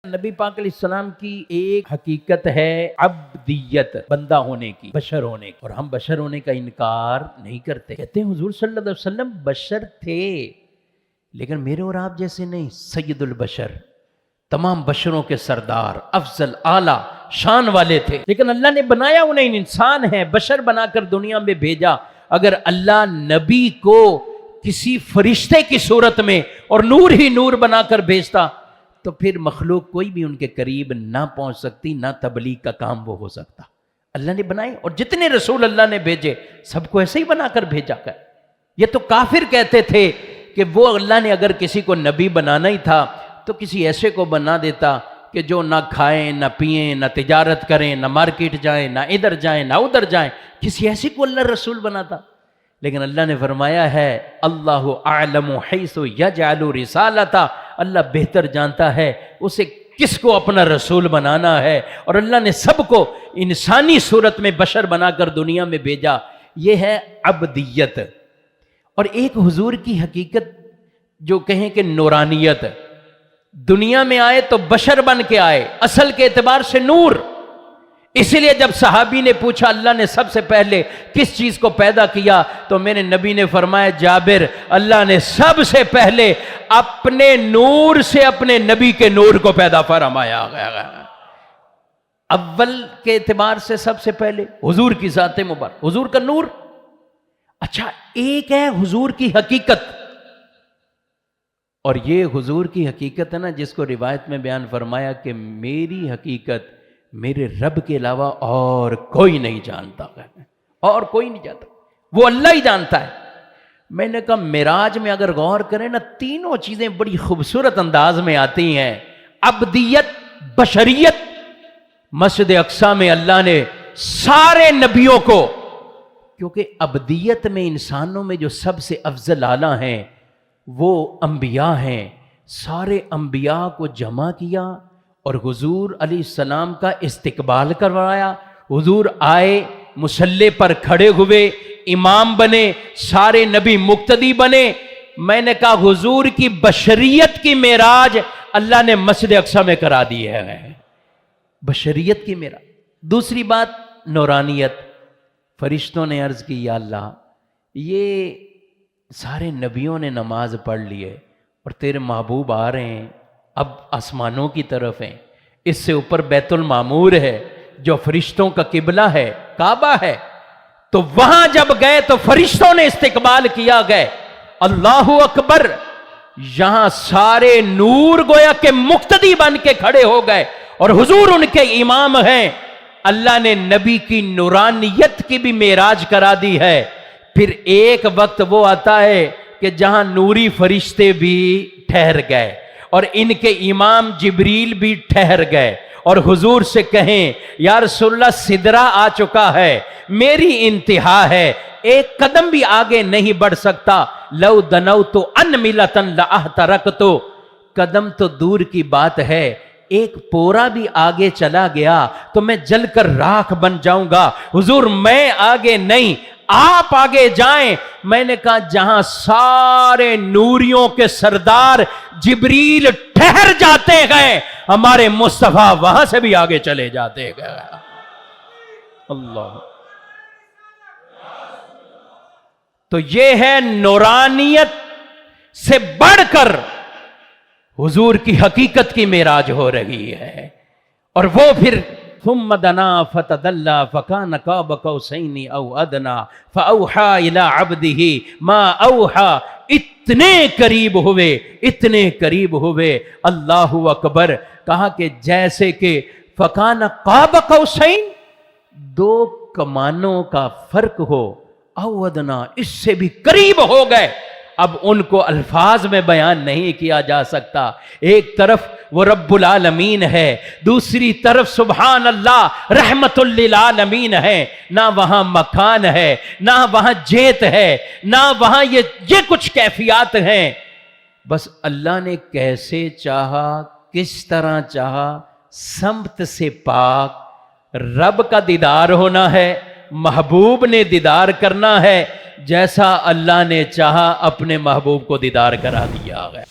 نبی پاک علیہ السلام کی ایک حقیقت ہے عبدیت، بندہ ہونے کی، بشر ہونے کی، اور ہم بشر ہونے کا انکار نہیں کرتے۔ کہتے ہیں حضور صلی اللہ علیہ وسلم بشر تھے لیکن میرے اور آپ جیسے نہیں، سید البشر، تمام بشروں کے سردار، افضل، اعلیٰ شان والے تھے، لیکن اللہ نے بنایا انہیں انسان ہے، بشر بنا کر دنیا میں بھیجا۔ اگر اللہ نبی کو کسی فرشتے کی صورت میں اور نور ہی نور بنا کر بھیجتا تو پھر مخلوق کوئی بھی ان کے قریب نہ پہنچ سکتی، نہ تبلیغ کا کام وہ ہو سکتا۔ اللہ نے بنائے، اور جتنے رسول اللہ نے بھیجے سب کو ایسے ہی بنا کر بھیجا کر۔ یہ تو کافر کہتے تھے کہ وہ اللہ نے اگر کسی کو نبی بنانا ہی تھا تو کسی ایسے کو بنا دیتا کہ جو نہ کھائیں نہ پئیں نہ تجارت کریں نہ مارکیٹ جائیں نہ ادھر جائیں نہ ادھر جائیں، کسی ایسے کو اللہ رسول بناتا۔ لیکن اللہ نے فرمایا ہے اللہ اعلم حیث یجعل رسالتہ، اللہ بہتر جانتا ہے اسے کس کو اپنا رسول بنانا ہے، اور اللہ نے سب کو انسانی صورت میں بشر بنا کر دنیا میں بھیجا۔ یہ ہے عبدیت۔ اور ایک حضور کی حقیقت جو کہیں کہ نورانیت، دنیا میں آئے تو بشر بن کے آئے، اصل کے اعتبار سے نور۔ اسی لیے جب صحابی نے پوچھا اللہ نے سب سے پہلے کس چیز کو پیدا کیا تو میرے نبی نے فرمایا جابر، اللہ نے سب سے پہلے اپنے نور سے اپنے نبی کے نور کو پیدا فرمایا گیا۔ اول کے اعتبار سے سب سے پہلے حضور کی ذات مبارک، حضور کا نور۔ اچھا، ایک ہے حضور کی حقیقت، اور یہ حضور کی حقیقت ہے نا جس کو روایت میں بیان فرمایا کہ میری حقیقت میرے رب کے علاوہ اور کوئی نہیں جانتا ہے، اور کوئی نہیں جانتا، وہ اللہ ہی جانتا ہے۔ میں نے کہا معراج میں اگر غور کریں نا تینوں چیزیں بڑی خوبصورت انداز میں آتی ہیں، عبدیت، بشریت۔ مسجد اقصی میں اللہ نے سارے نبیوں کو، کیونکہ عبدیت میں انسانوں میں جو سب سے افضل اعلیٰ ہیں وہ انبیاء ہیں، سارے انبیاء کو جمع کیا اور حضور علیہ السلام کا استقبال کروایا۔ حضور آئے، مصلی پر کھڑے ہوئے، امام بنے، سارے نبی مقتدی بنے۔ میں نے کہا حضور کی بشریت کی معراج اللہ نے مسجد اقصی میں کرا دی ہے، بشریت کی معراج۔ دوسری بات نورانیت۔ فرشتوں نے عرض کی یا اللہ یہ سارے نبیوں نے نماز پڑھ لی ہے اور تیرے محبوب آ رہے ہیں، اب آسمانوں کی طرف ہیں، اس سے اوپر بیت المعمور ہے جو فرشتوں کا قبلہ ہے، کعبہ ہے، تو وہاں جب گئے تو فرشتوں نے استقبال کیا گئے، اللہ اکبر، یہاں سارے نور گویا کہ مقتدی بن کے کھڑے ہو گئے اور حضور ان کے امام ہیں۔ اللہ نے نبی کی نورانیت کی بھی معراج کرا دی ہے۔ پھر ایک وقت وہ آتا ہے کہ جہاں نوری فرشتے بھی ٹھہر گئے اور ان کے امام جبریل بھی ٹھہر گئے، اور حضور سے کہیں یا رسول اللہ سدرہ آ چکا ہے، میری انتہا ہے، ایک قدم بھی آگے نہیں بڑھ سکتا، لو دنوت ان ملتن لاحترقت، قدم تو دور کی بات ہے، ایک پورا بھی آگے چلا گیا تو میں جل کر راکھ بن جاؤں گا۔ حضور میں آگے نہیں، آپ آگے جائیں۔ میں نے کہا جہاں سارے نوریوں کے سردار جبریل ٹھہر جاتے گئے، ہمارے مصطفیٰ وہاں سے بھی آگے چلے جاتے گئے۔ اللہ، تو یہ ہے نورانیت سے بڑھ کر حضور کی حقیقت کی معراج ہو رہی ہے۔ اور وہ پھر ثم دنا فتدلى فكان قاب قوسين او ادنى فاوحى الى عبده ما اوحى، اتنے قریب ہوئے، اتنے قریب ہوئے، اللہ اکبر، کہا کہ جیسے کہ فکان قاب قوسین، دو کمانوں کا فرق ہو، او ادنى، اس سے بھی قریب ہو گئے۔ اب ان کو الفاظ میں بیان نہیں کیا جا سکتا۔ ایک طرف وہ رب العالمین ہے، دوسری طرف سبحان اللہ رحمت للعالمین ہے، نہ وہاں مکان ہے، نہ وہاں جیت ہے، نہ وہاں یہ کچھ کیفیات ہیں۔ بس اللہ نے کیسے چاہا، کس طرح چاہا، سمت سے پاک، رب کا دیدار ہونا ہے، محبوب نے دیدار کرنا ہے، جیسا اللہ نے چاہا اپنے محبوب کو دیدار کرا دیا ہے۔